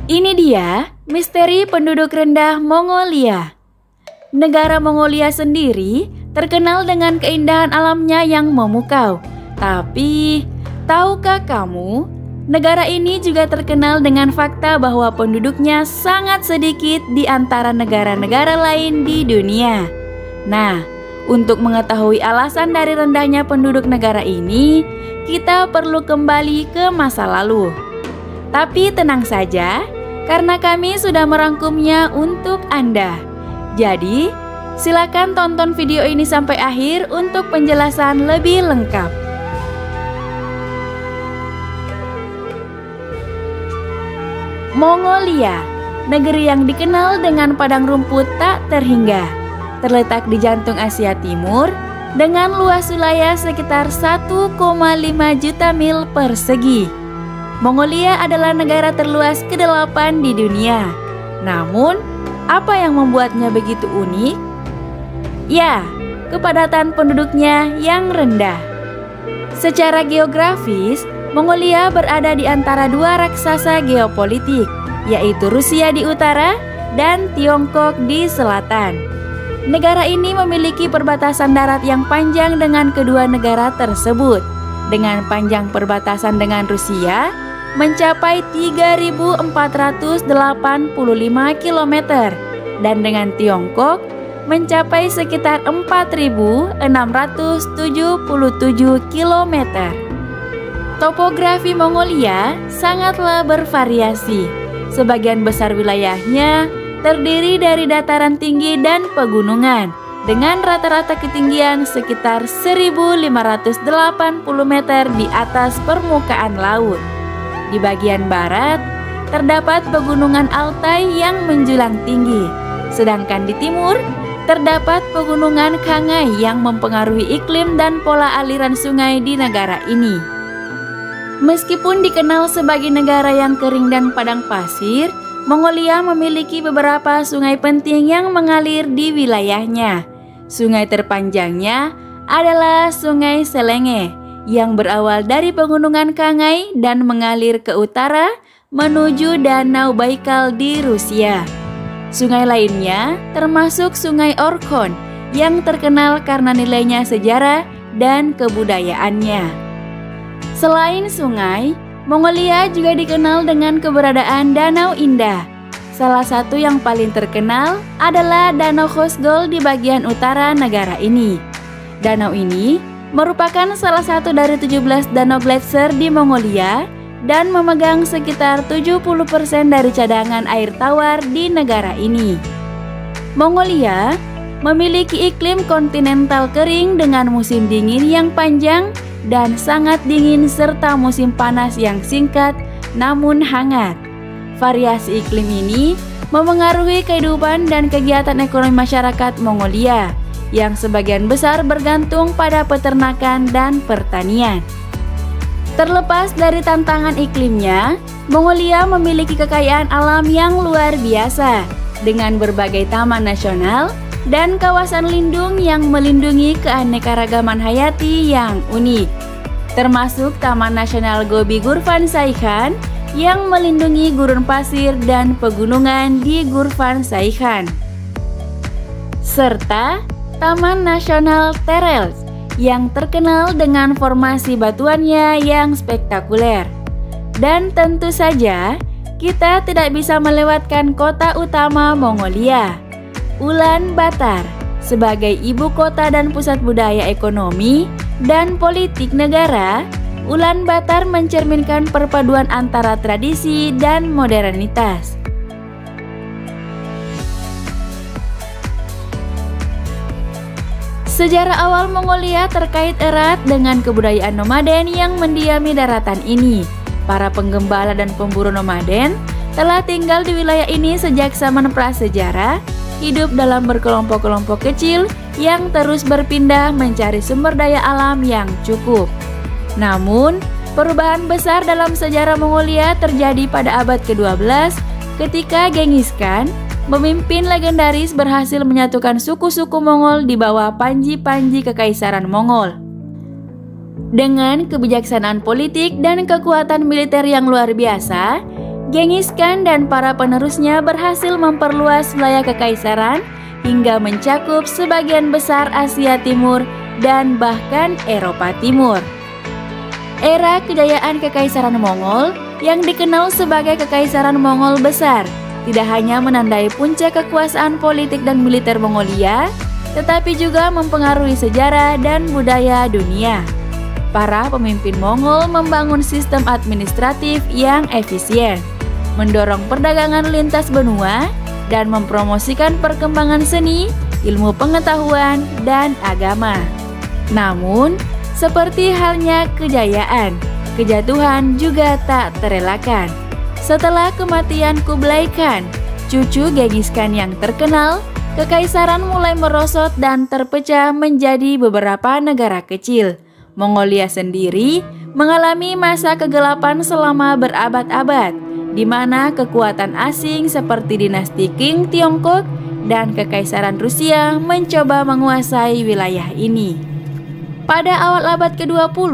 Ini dia misteri penduduk rendah Mongolia. Negara Mongolia sendiri terkenal dengan keindahan alamnya yang memukau. Tapi, tahukah kamu, negara ini juga terkenal dengan fakta bahwa penduduknya sangat sedikit di antara negara-negara lain di dunia. Nah, untuk mengetahui alasan dari rendahnya penduduk negara ini, kita perlu kembali ke masa lalu. Tapi tenang saja, karena kami sudah merangkumnya untuk Anda. Jadi, silakan tonton video ini sampai akhir untuk penjelasan lebih lengkap. Mongolia, negeri yang dikenal dengan padang rumput tak terhingga, terletak di jantung Asia Timur dengan luas wilayah sekitar 1,5 juta mil persegi. Mongolia adalah negara terluas ke-8 di dunia. Namun, apa yang membuatnya begitu unik? Ya, kepadatan penduduknya yang rendah. Secara geografis, Mongolia berada di antara dua raksasa geopolitik, yaitu Rusia di utara dan Tiongkok di selatan. Negara ini memiliki perbatasan darat yang panjang dengan kedua negara tersebut, dengan panjang perbatasan dengan Rusia mencapai 3.485 km dan dengan Tiongkok mencapai sekitar 4.677 km. Topografi Mongolia sangatlah bervariasi. Sebagian besar wilayahnya terdiri dari dataran tinggi dan pegunungan dengan rata-rata ketinggian sekitar 1.580 meter di atas permukaan laut. Di bagian barat, terdapat pegunungan Altai yang menjulang tinggi, sedangkan di timur, terdapat pegunungan Khangai yang mempengaruhi iklim dan pola aliran sungai di negara ini. Meskipun dikenal sebagai negara yang kering dan padang pasir, Mongolia memiliki beberapa sungai penting yang mengalir di wilayahnya. Sungai terpanjangnya adalah Sungai Selenge, yang berawal dari pegunungan Khangai dan mengalir ke utara menuju Danau Baikal di Rusia. Sungai lainnya termasuk Sungai Orkhon yang terkenal karena nilainya sejarah dan kebudayaannya. Selain sungai, Mongolia juga dikenal dengan keberadaan Danau Indah. Salah satu yang paling terkenal adalah Danau Khosgol di bagian utara negara ini. Danau ini merupakan salah satu dari 17 danau gletser di Mongolia dan memegang sekitar 70% dari cadangan air tawar di negara ini. Mongolia memiliki iklim kontinental kering dengan musim dingin yang panjang dan sangat dingin serta musim panas yang singkat namun hangat. Variasi iklim ini memengaruhi kehidupan dan kegiatan ekonomi masyarakat Mongolia, yang sebagian besar bergantung pada peternakan dan pertanian. Terlepas dari tantangan iklimnya, Mongolia memiliki kekayaan alam yang luar biasa, dengan berbagai taman nasional dan kawasan lindung yang melindungi keanekaragaman hayati yang unik, termasuk Taman Nasional Gobi Gurfan Saikhan yang melindungi gurun pasir dan pegunungan di Gurfan Saikhan, serta Taman Nasional Terels yang terkenal dengan formasi batuannya yang spektakuler. Dan tentu saja, kita tidak bisa melewatkan kota utama Mongolia, Ulaanbaatar, sebagai ibu kota dan pusat budaya ekonomi dan politik negara. Ulaanbaatar mencerminkan perpaduan antara tradisi dan modernitas. Sejarah awal Mongolia terkait erat dengan kebudayaan nomaden yang mendiami daratan ini. Para penggembala dan pemburu nomaden telah tinggal di wilayah ini sejak zaman prasejarah, hidup dalam berkelompok-kelompok kecil yang terus berpindah mencari sumber daya alam yang cukup. Namun, perubahan besar dalam sejarah Mongolia terjadi pada abad ke-12 ketika Genghis Khan, pemimpin legendaris, berhasil menyatukan suku-suku Mongol di bawah panji-panji Kekaisaran Mongol. Dengan kebijaksanaan politik dan kekuatan militer yang luar biasa, Genghis Khan dan para penerusnya berhasil memperluas wilayah kekaisaran hingga mencakup sebagian besar Asia Timur dan bahkan Eropa Timur. Era kejayaan Kekaisaran Mongol yang dikenal sebagai Kekaisaran Mongol Besar tidak hanya menandai puncak kekuasaan politik dan militer Mongolia, tetapi juga mempengaruhi sejarah dan budaya dunia. Para pemimpin Mongol membangun sistem administratif yang efisien, mendorong perdagangan lintas benua, dan mempromosikan perkembangan seni, ilmu pengetahuan, dan agama. Namun, seperti halnya kejayaan, kejatuhan juga tak terelakkan. Setelah kematian Kublai Khan, cucu Genghis Khan yang terkenal, kekaisaran mulai merosot dan terpecah menjadi beberapa negara kecil. Mongolia sendiri mengalami masa kegelapan selama berabad-abad, di mana kekuatan asing seperti dinasti Qing Tiongkok dan Kekaisaran Rusia mencoba menguasai wilayah ini. Pada awal abad ke-20,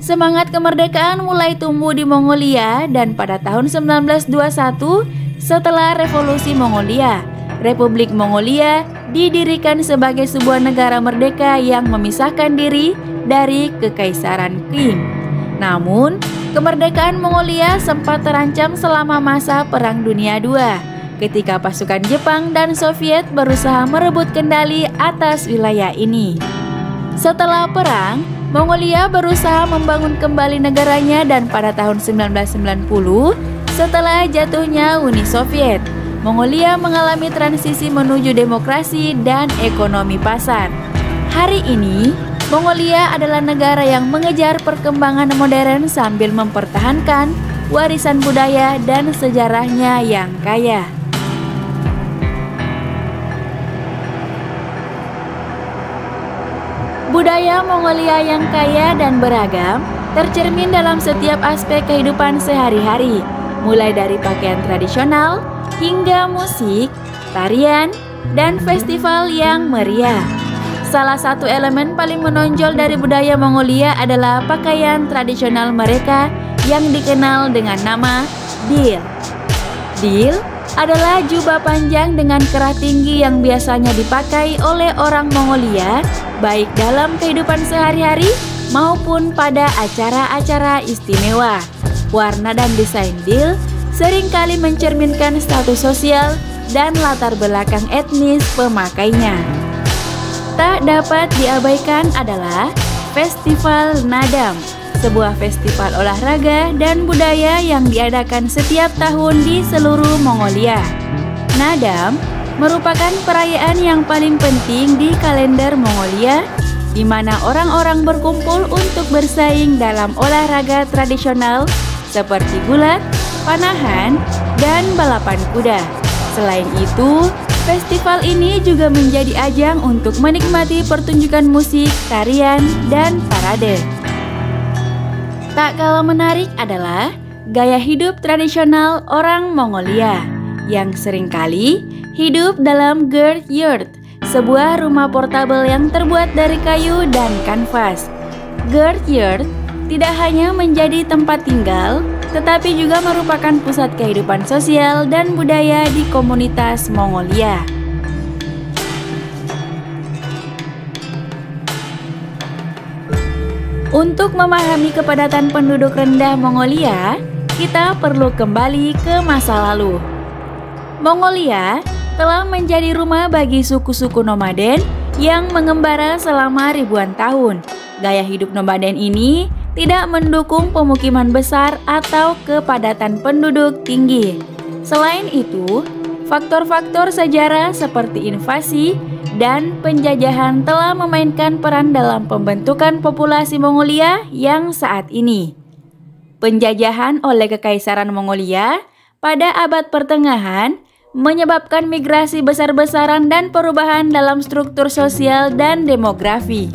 semangat kemerdekaan mulai tumbuh di Mongolia dan pada tahun 1921, setelah Revolusi Mongolia, Republik Mongolia didirikan sebagai sebuah negara merdeka yang memisahkan diri dari Kekaisaran Qing. Namun, kemerdekaan Mongolia sempat terancam selama masa Perang Dunia II, ketika pasukan Jepang dan Soviet berusaha merebut kendali atas wilayah ini. Setelah perang, Mongolia berusaha membangun kembali negaranya dan pada tahun 1990, setelah jatuhnya Uni Soviet, Mongolia mengalami transisi menuju demokrasi dan ekonomi pasar. Hari ini, Mongolia adalah negara yang mengejar perkembangan modern sambil mempertahankan warisan budaya dan sejarahnya yang kaya. Budaya Mongolia yang kaya dan beragam tercermin dalam setiap aspek kehidupan sehari-hari, mulai dari pakaian tradisional hingga musik, tarian, dan festival yang meriah. Salah satu elemen paling menonjol dari budaya Mongolia adalah pakaian tradisional mereka yang dikenal dengan nama dil. Dil adalah jubah panjang dengan kerah tinggi yang biasanya dipakai oleh orang Mongolia baik dalam kehidupan sehari-hari maupun pada acara-acara istimewa. Warna dan desain dil seringkali mencerminkan status sosial dan latar belakang etnis pemakainya. Tak dapat diabaikan adalah Festival Nadam, sebuah festival olahraga dan budaya yang diadakan setiap tahun di seluruh Mongolia. Nadam merupakan perayaan yang paling penting di kalender Mongolia, di mana orang-orang berkumpul untuk bersaing dalam olahraga tradisional seperti gulat, panahan, dan balapan kuda. Selain itu, festival ini juga menjadi ajang untuk menikmati pertunjukan musik, tarian, dan parade. Tak kalah menarik adalah gaya hidup tradisional orang Mongolia yang seringkali hidup dalam Gerd-yurt, sebuah rumah portabel yang terbuat dari kayu dan kanvas. Gerd-yurt tidak hanya menjadi tempat tinggal, tetapi juga merupakan pusat kehidupan sosial dan budaya di komunitas Mongolia. Untuk memahami kepadatan penduduk rendah Mongolia, kita perlu kembali ke masa lalu. Mongolia telah menjadi rumah bagi suku-suku nomaden yang mengembara selama ribuan tahun. Gaya hidup nomaden ini tidak mendukung pemukiman besar atau kepadatan penduduk tinggi. Selain itu, faktor-faktor sejarah seperti invasi dan penjajahan telah memainkan peran dalam pembentukan populasi Mongolia yang saat ini. Penjajahan oleh Kekaisaran Mongolia pada abad pertengahan menyebabkan migrasi besar-besaran dan perubahan dalam struktur sosial dan demografi.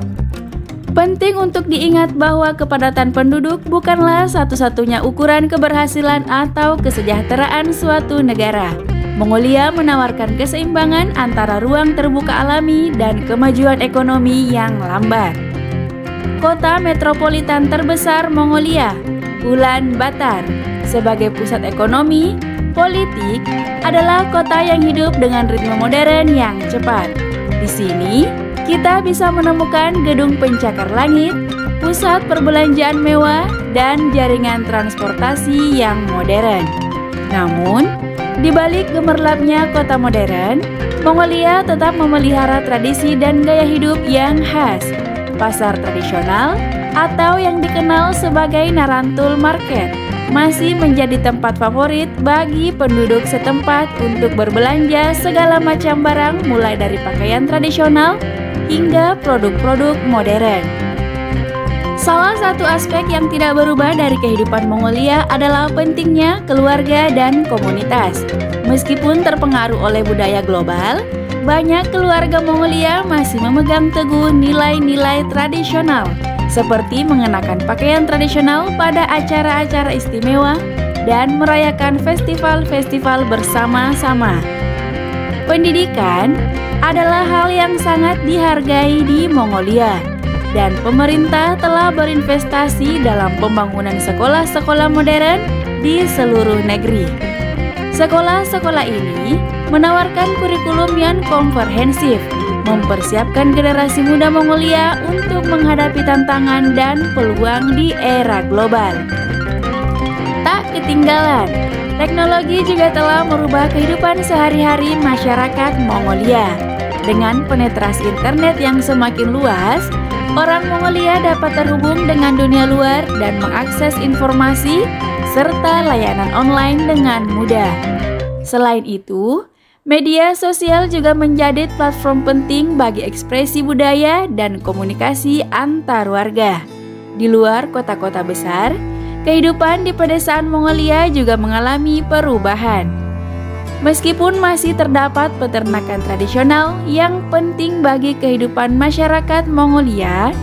Penting untuk diingat bahwa kepadatan penduduk bukanlah satu-satunya ukuran keberhasilan atau kesejahteraan suatu negara. Mongolia menawarkan keseimbangan antara ruang terbuka alami dan kemajuan ekonomi yang lambat. Kota metropolitan terbesar Mongolia, Ulaanbaatar, Sebagai pusat ekonomi, politik adalah kota yang hidup dengan ritme modern yang cepat. Di sini, kita bisa menemukan gedung pencakar langit, pusat perbelanjaan mewah, dan jaringan transportasi yang modern. Namun, di balik gemerlapnya kota modern, Mongolia tetap memelihara tradisi dan gaya hidup yang khas. Pasar tradisional atau yang dikenal sebagai Narantul Market masih menjadi tempat favorit bagi penduduk setempat untuk berbelanja segala macam barang mulai dari pakaian tradisional hingga produk-produk modern. Salah satu aspek yang tidak berubah dari kehidupan Mongolia adalah pentingnya keluarga dan komunitas. Meskipun terpengaruh oleh budaya global, banyak keluarga Mongolia masih memegang teguh nilai-nilai tradisional, seperti mengenakan pakaian tradisional pada acara-acara istimewa dan merayakan festival-festival bersama-sama. Pendidikan adalah hal yang sangat dihargai di Mongolia, dan pemerintah telah berinvestasi dalam pembangunan sekolah-sekolah modern di seluruh negeri. Sekolah-sekolah ini menawarkan kurikulum yang komprehensif, mempersiapkan generasi muda Mongolia untuk menghadapi tantangan dan peluang di era global. Tak ketinggalan, teknologi juga telah merubah kehidupan sehari-hari masyarakat Mongolia. Dengan penetrasi internet yang semakin luas, orang Mongolia dapat terhubung dengan dunia luar dan mengakses informasi serta layanan online dengan mudah. Selain itu, media sosial juga menjadi platform penting bagi ekspresi budaya dan komunikasi antar warga. Di luar kota-kota besar, kehidupan di pedesaan Mongolia juga mengalami perubahan. Meskipun masih terdapat peternakan tradisional yang penting bagi kehidupan masyarakat Mongolia,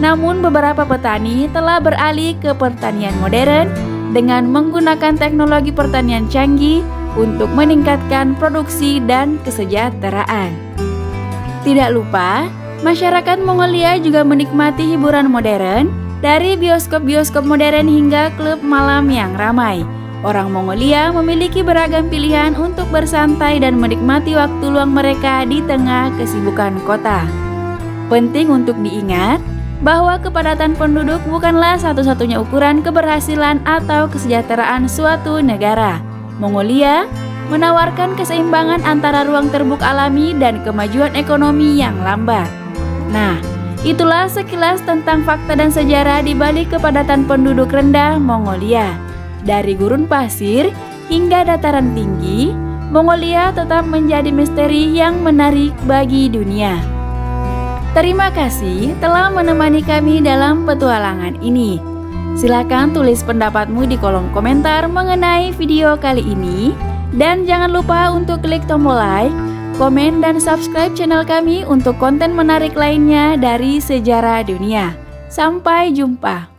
namun beberapa petani telah beralih ke pertanian modern dengan menggunakan teknologi pertanian canggih untuk meningkatkan produksi dan kesejahteraan. Tidak lupa, masyarakat Mongolia juga menikmati hiburan modern, dari bioskop-bioskop modern hingga klub malam yang ramai. Orang Mongolia memiliki beragam pilihan untuk bersantai dan menikmati waktu luang mereka di tengah kesibukan kota. Penting untuk diingat bahwa kepadatan penduduk bukanlah satu-satunya ukuran keberhasilan atau kesejahteraan suatu negara. Mongolia menawarkan keseimbangan antara ruang terbuka alami dan kemajuan ekonomi yang lambat. Nah, itulah sekilas tentang fakta dan sejarah di balik kepadatan penduduk rendah Mongolia. Dari gurun pasir hingga dataran tinggi, Mongolia tetap menjadi misteri yang menarik bagi dunia. Terima kasih telah menemani kami dalam petualangan ini. Silakan tulis pendapatmu di kolom komentar mengenai video kali ini. Dan jangan lupa untuk klik tombol like, komen, dan subscribe channel kami untuk konten menarik lainnya dari sejarah dunia. Sampai jumpa.